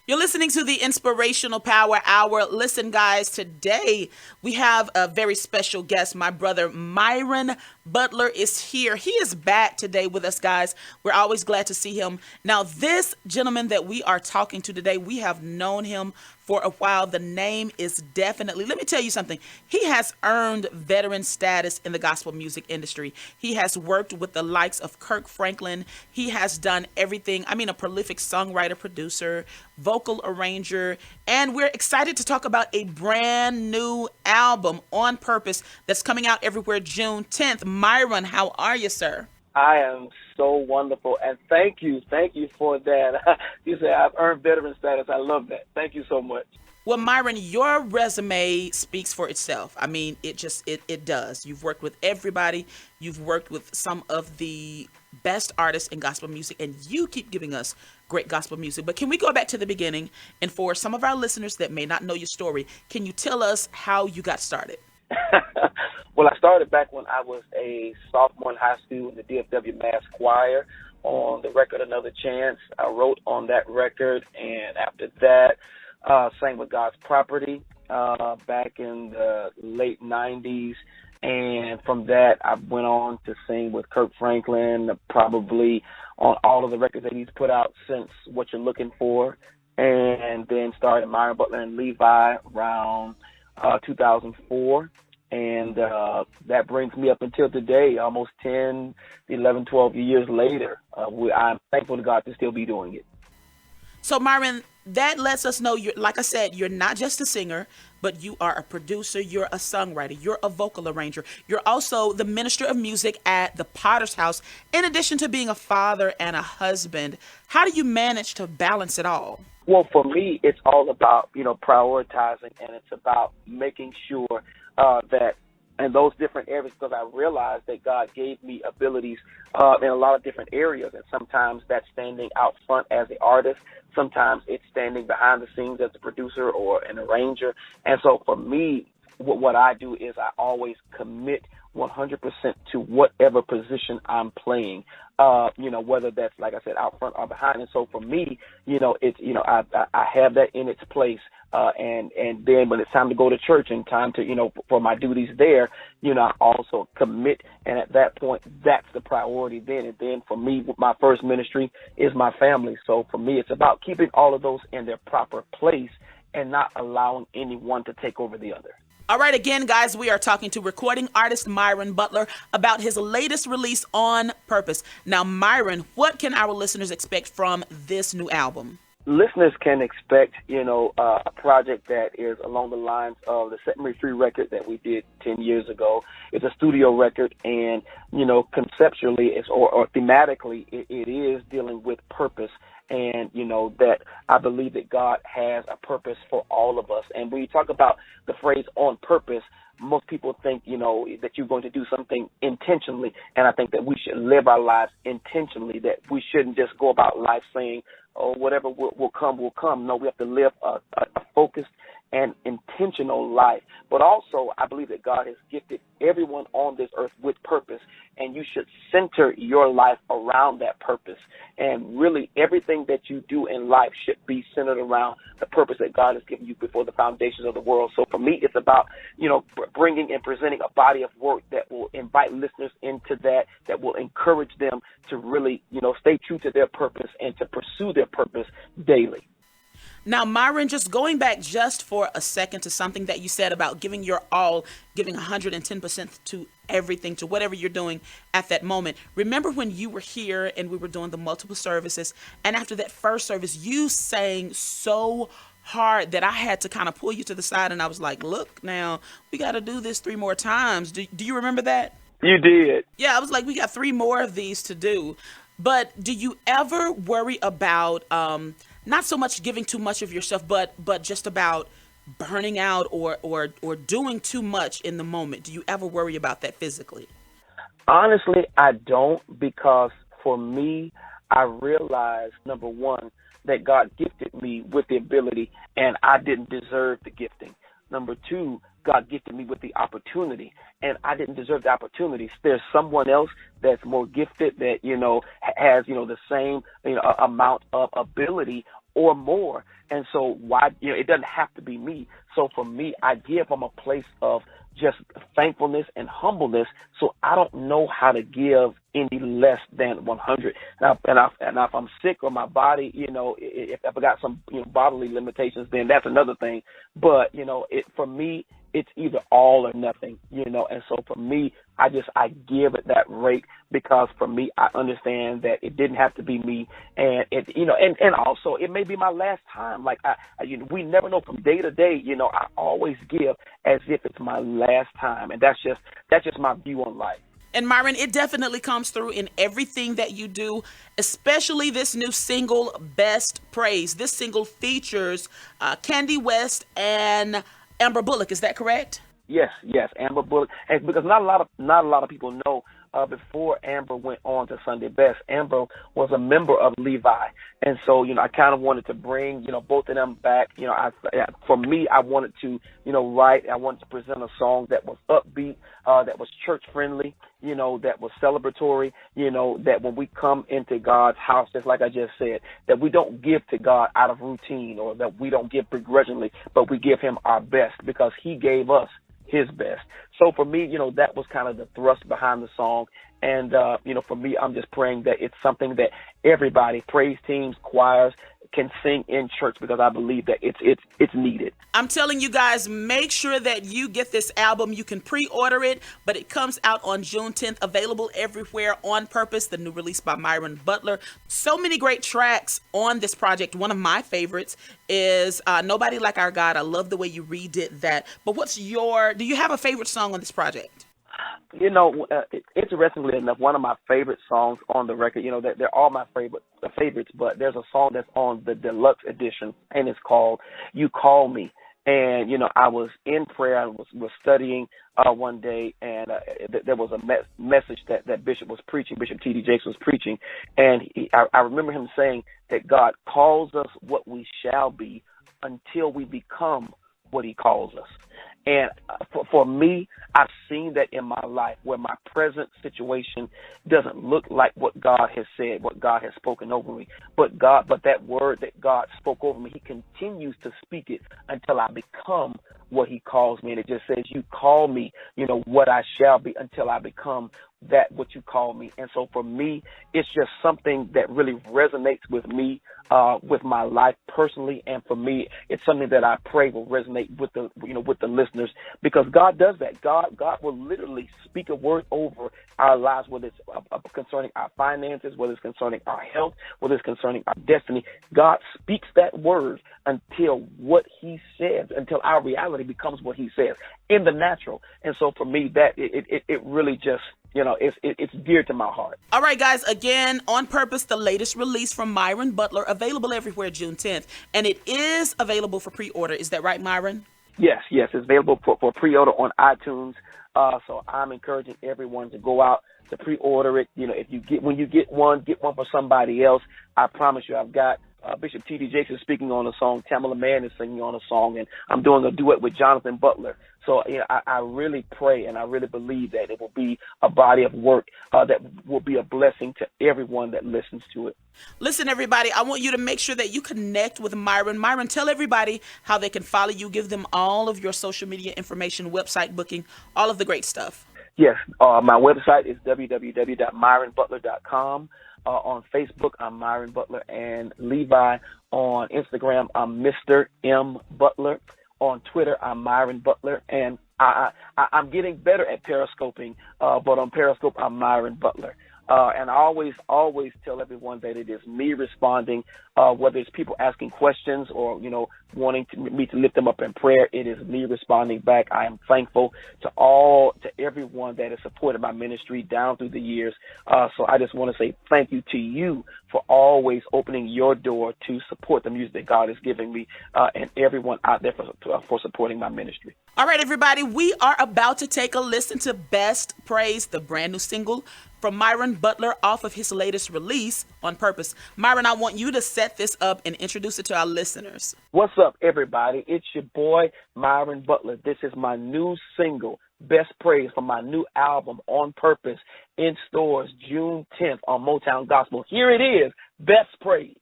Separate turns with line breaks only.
You're listening to the Inspirational Power Hour. Listen, guys, today we have a very special guest. My brother Myron Butler is here. He is back today with us, guys. We're always glad to see him. Now, this gentleman that we are talking to today, we have known him for a while. The name is definitely, let me tell you something. He has earned veteran status in the gospel music industry. He has worked with the likes of Kirk Franklin. He has done everything. I mean, a prolific songwriter, producer, vocal arranger, and we're excited to talk about a brand new album, On Purpose, that's coming out everywhere June 10th. Myron, how are you, sir?
I am so wonderful, and thank you for that. You say I've earned veteran status. I love that. Thank you so much.
Well, Myron, your resume speaks for itself. I mean, it does. You've worked with everybody. You've worked with some of the best artists in gospel music, and you keep giving us great gospel music. But can we go back to the beginning? And for some of our listeners that may not know your story, can you tell us how you got started?
Well, I started back when I was a sophomore in high school in the DFW Mass Choir on the record Another Chance. I wrote on that record, and after that, sang with God's Property back in the late 90s. And from that, I went on to sing with Kirk Franklin, probably on all of the records that he's put out since What You're Looking For, and then started Myron Butler and Levi around 2004. And that brings me up until today, almost 10, 11, 12 years later. I'm thankful to God to still be doing it.
So, Myron, that lets us know you're, like I said, you're not just a singer, but you are a producer, you're a songwriter, you're a vocal arranger. You're also the minister of music at the Potter's House, in addition to being a father and a husband. How do you manage to balance it all?
Well, for me, it's all about, prioritizing, and it's about making sure that in those different areas, because I realized that God gave me abilities in a lot of different areas, and sometimes that's standing out front as an artist. Sometimes it's standing behind the scenes as a producer or an arranger. And so for me, what I do is I always commit 100% to whatever position I'm playing, whether that's, like I said, out front or behind. And so for me, it's, I have that in its place. And then when it's time to go to church and time to, for my duties there, I also commit. And at that point, that's the priority then. And then for me, my first ministry is my family. So for me, it's about keeping all of those in their proper place and not allowing anyone to take over the other.
All right, again, guys, we are talking to recording artist Myron Butler about his latest release, On Purpose. Now, Myron, what can our listeners expect from this new album?
Listeners can expect, a project that is along the lines of the Set Me Free record that we did 10 years ago. It's a studio record, and, conceptually or thematically, it is dealing with purpose. And, that I believe that God has a purpose for all of us. And when you talk about the phrase on purpose, most people think, that you're going to do something intentionally. And I think that we should live our lives intentionally, that we shouldn't just go about life saying, oh, whatever will come, will come. No, we have to live a focused and intentional life. But also, I believe that God has gifted everyone on this earth with purpose, and you should center your life around that purpose. And really, everything that you do in life should be centered around the purpose that God has given you before the foundations of the world. So for me, it's about, bringing and presenting a body of work that will invite listeners into that will encourage them to really, stay true to their purpose and to pursue their purpose daily.
Now, Myron, just going back just for a second to something that you said about giving your all, giving 110% to everything, to whatever you're doing at that moment. Remember when you were here and we were doing the multiple services, and after that first service, you sang so hard that I had to kind of pull you to the side, and I was like, look, now, we got to do this 3 more times. Do you remember that?
You did.
Yeah, I was like, we got 3 more of these to do. But do you ever worry about not so much giving too much of yourself, but just about burning out or doing too much in the moment? Do you ever worry about that physically?
Honestly, I don't, because for me, I realized, number one, that God gifted me with the ability, and I didn't deserve the gifting. Number two, God gifted me with the opportunity, and I didn't deserve the opportunities. There's someone else that's more gifted that, has, the same, amount of ability or more. And so why, it doesn't have to be me. So for me, I give from a place of just thankfulness and humbleness. So I don't know how to give any less than 100. And if I'm sick or my body, if I got some bodily limitations, then that's another thing. But for me, it's either all or nothing, and so for me, I give at that rate because for me, I understand that it didn't have to be me, and and also it may be my last time. Like we never know from day to day. I always give as if it's my last time, and that's just my view on life.
And Myron, it definitely comes through in everything that you do, especially this new single, Best Praise. This single features Candy West and Amber Bullock. Is that correct?
Yes, Amber Bullock. And because not a lot of people know, before Amber went on to Sunday Best, Amber was a member of Levi, and so I kind of wanted to bring both of them back. For me, I wanted to write. I wanted to present a song that was upbeat, that was church friendly, that was celebratory. That when we come into God's house, just like I just said, that we don't give to God out of routine or that we don't give begrudgingly, but we give Him our best because He gave us His best. So for me, that was kind of the thrust behind the song. And, for me, I'm just praying that it's something that everybody, praise teams, choirs, can sing in church because I believe that it's needed.
I'm telling you guys, make sure that you get this album. You can pre-order it, but it comes out on June 10th, available everywhere. On Purpose, the new release by Myron Butler. So many great tracks on this project. One of my favorites is Nobody Like Our God. I love the way you redid that. But do you have a favorite song on this project?
Interestingly enough, one of my favorite songs on the record, they're all my favorites, but there's a song that's on the deluxe edition, and it's called You Call Me. And, I was in prayer, I was studying one day, and there was a message that Bishop was preaching, Bishop T.D. Jakes was preaching, and I remember him saying that God calls us what we shall be until we become what He calls us. And for me, I've seen that in my life where my present situation doesn't look like what God has said, what God has spoken over me. But that word that God spoke over me, He continues to speak it until I become what He calls me. And it just says, you call me, what I shall be until I become that what you call me. And so for me, it's just something that really resonates with me, with my life personally. And for me, it's something that I pray will resonate with the listeners, because God does that. God will literally speak a word over our lives, whether it's concerning our finances, whether it's concerning our health, whether it's concerning our destiny. God speaks that word until what He says, until our reality becomes what He says in the natural. And so for me, that it really just, it's dear to my heart. All
right, guys, again, On Purpose, the latest release from Myron Butler, available everywhere June 10th. And it is available for pre-order. Is that right, Myron?
Yes, it's available for pre-order on iTunes. So I'm encouraging everyone to go out to pre-order it. When you get one for somebody else. I promise you, I've got Bishop T.D. Jakes is speaking on a song. Tamala Mann is singing on a song, and I'm doing a duet with Jonathan Butler. So I really pray and I really believe that it will be a body of work that will be a blessing to everyone that listens to it.
Listen, everybody, I want you to make sure that you connect with Myron. Myron, tell everybody how they can follow you. Give them all of your social media information, website booking, all of the great stuff.
Yes, my website is www.myronbutler.com. On Facebook, I'm Myron Butler, and Levi. On Instagram, I'm Mr. M. Butler. On Twitter, I'm Myron Butler, and I'm getting better at periscoping, but on Periscope, I'm Myron Butler. And I always tell everyone that it is me responding, whether it's people asking questions or, wanting me to lift them up in prayer. It is me responding back. I am thankful to everyone that has supported my ministry down through the years. So I just want to say thank you to you for always opening your door to support the music that God is giving me, and everyone out there for supporting my ministry.
All right, everybody, we are about to take a listen to Best Praise, the brand new single from Myron Butler off of his latest release, On Purpose. Myron, I want you to set this up and introduce it to our listeners.
What's up, everybody? It's your boy, Myron Butler. This is my new single, Best Praise, from my new album, On Purpose, in stores June 10th on Motown Gospel. Here it is, Best Praise.